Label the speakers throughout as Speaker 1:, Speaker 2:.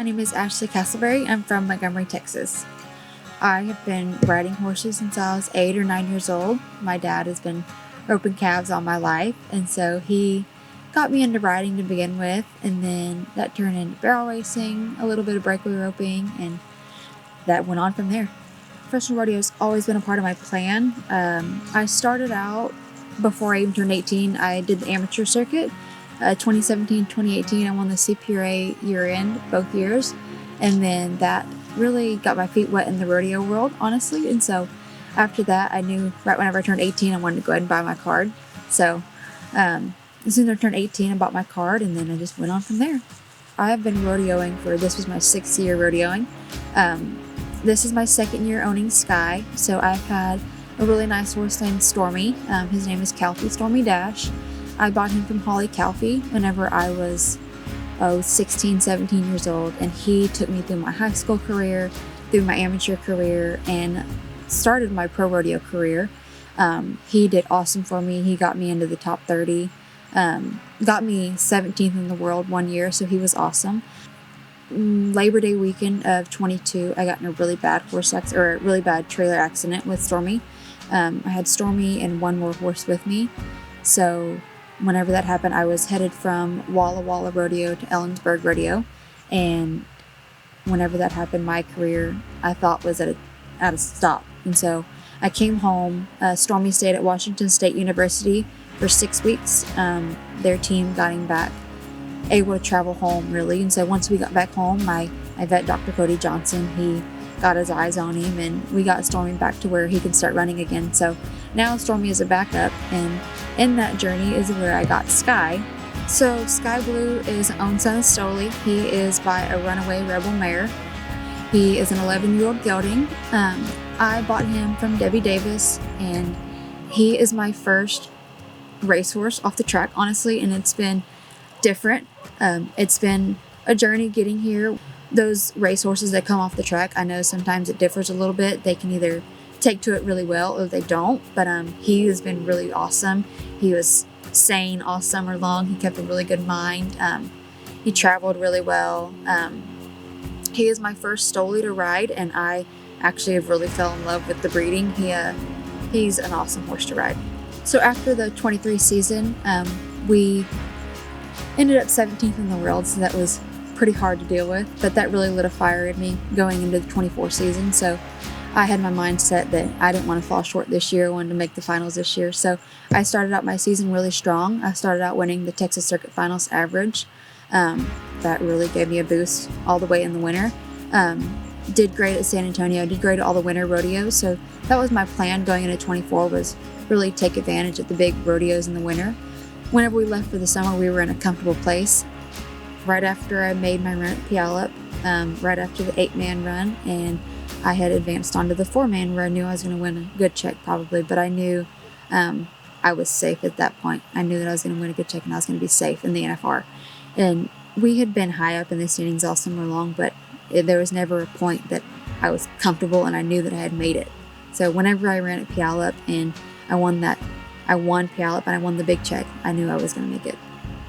Speaker 1: My name is Ashley Castleberry. I'm from Montgomery, Texas. I have been riding horses since I was 8 or 9 years old. My dad has been roping calves all my life, and so he got me into riding to begin with, and then that turned into barrel racing, a little bit of breakaway roping, and that went on from there. Professional rodeo has always been a part of my plan. I started out before I even turned 18. I did the amateur circuit. 2017, 2018, I won the CPRA year-end both years, and then that really got my feet wet in the rodeo world, honestly. And so after that, I knew right whenever I turned 18, I wanted to go ahead and buy my card. So as soon as I turned 18, I bought my card, and then I just went on from there. I have been rodeoing this was my 6th year rodeoing. This is my 2nd year owning Skyy. So I've had a really nice horse named Stormy. His name is Calfee Stormy Dash. I bought him from Calfee whenever I was 16, 17 years old, and he took me through my high school career, through my amateur career, and started my pro rodeo career. He did awesome for me. He got me into the top 30, got me 17th in the world one year, so he was awesome. Labor Day weekend of 22, I got in a really bad really bad trailer accident with Stormy. I had Stormy and one more horse with me, so whenever that happened, I was headed from Walla Walla Rodeo to Ellensburg Rodeo, and whenever that happened, my career, I thought, was at a stop. And so I came home. Stormy stayed at Washington State University for 6 weeks. Their team got him back, able to travel home, really. And so once we got back home, my vet, Dr. Cody Johnson, he got his eyes on him, and we got Stormy back to where he could start running again. So now Stormy is a backup, and in that journey is where I got Skyy. So Skyy Blue is owned son of Stoley. He is by a runaway rebel mare. He is an 11-year-old gelding. I bought him from Debbie Davis, and he is my first racehorse off the track, honestly, and it's been different. It's been a journey getting here. Those racehorses that come off the track, I know sometimes it differs a little bit. They can either take to it really well or they don't, but he has been really awesome. He was sane all summer long. He kept a really good mind. He traveled really well. He is my first Stoley to ride, and I actually have really fell in love with the breeding. He's an awesome horse to ride. So after the 23 season, we ended up 17th in the world, so that was pretty hard to deal with, but that really lit a fire in me going into the 24 season. So I had my mindset that I didn't want to fall short this year. I wanted to make the finals this year. So I started out my season really strong. I started out winning the Texas Circuit Finals average. That really gave me a boost all the way in the winter. Did great at San Antonio, did great at all the winter rodeos. So that was my plan going into 24, was really take advantage of the big rodeos in the winter. Whenever we left for the summer, we were in a comfortable place. Right after I made my run at Puyallup, right after the 8-man run, and I had advanced onto the 4-man where I knew I was going to win a good check probably, but I knew I was safe at that point. I knew that I was going to win a good check and I was going to be safe in the NFR. And we had been high up in the standings all summer long, but there was never a point that I was comfortable and I knew that I had made it. So whenever I ran at Puyallup and I won Puyallup and I won the big check, I knew I was going to make it.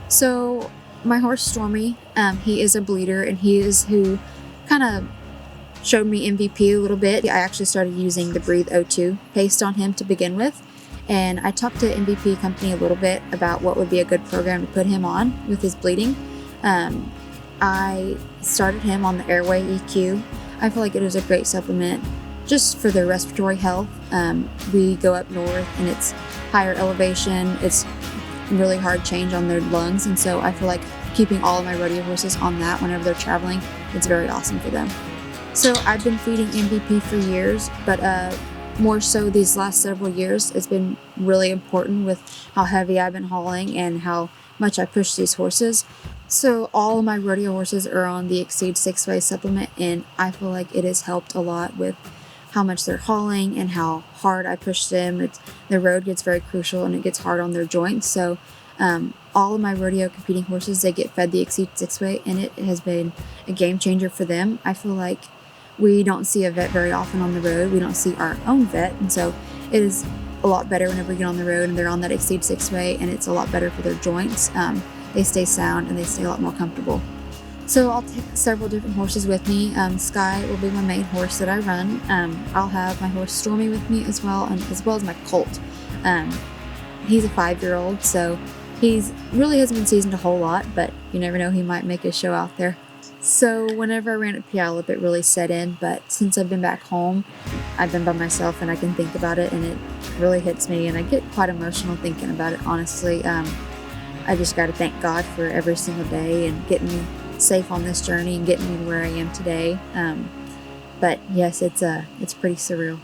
Speaker 1: So my horse Stormy, he is a bleeder, and he is who kind of showed me MVP a little bit. I actually started using the Breathe O2 paste on him to begin with, and I talked to MVP company a little bit about what would be a good program to put him on with his bleeding. I started him on the Airway EQ. I feel like it was a great supplement just for their respiratory health. We go up north and it's higher elevation. It's really hard change on their lungs, and so I feel like keeping all of my rodeo horses on that whenever they're traveling, it's very awesome for them. So I've been feeding MVP for years, but more so these last several years, it's been really important with how heavy I've been hauling and how much I push these horses. So all of my rodeo horses are on the Exceed 6-Way supplement, and I feel like it has helped a lot with how much they're hauling and how hard I push them. The road gets very crucial and it gets hard on their joints. So all of my rodeo competing horses, they get fed the Exceed 6-Way, and it has been a game changer for them. I feel like we don't see a vet very often on the road. We don't see our own vet, and so it is a lot better whenever we get on the road and they're on that Exceed 6-Way, and it's a lot better for their joints. They stay sound and they stay a lot more comfortable. So I'll take several different horses with me. Skyy will be my main horse that I run. I'll have my horse Stormy with me as well, and as well as my colt. He's a 5-year-old, so he's really hasn't been seasoned a whole lot, but you never know, he might make a show out there. So whenever I ran at Puyallup, it really set in, but since I've been back home, I've been by myself and I can think about it, and it really hits me, and I get quite emotional thinking about it, honestly. I just got to thank God for every single day and getting me safe on this journey and getting me to where I am today. But yes, it's pretty surreal.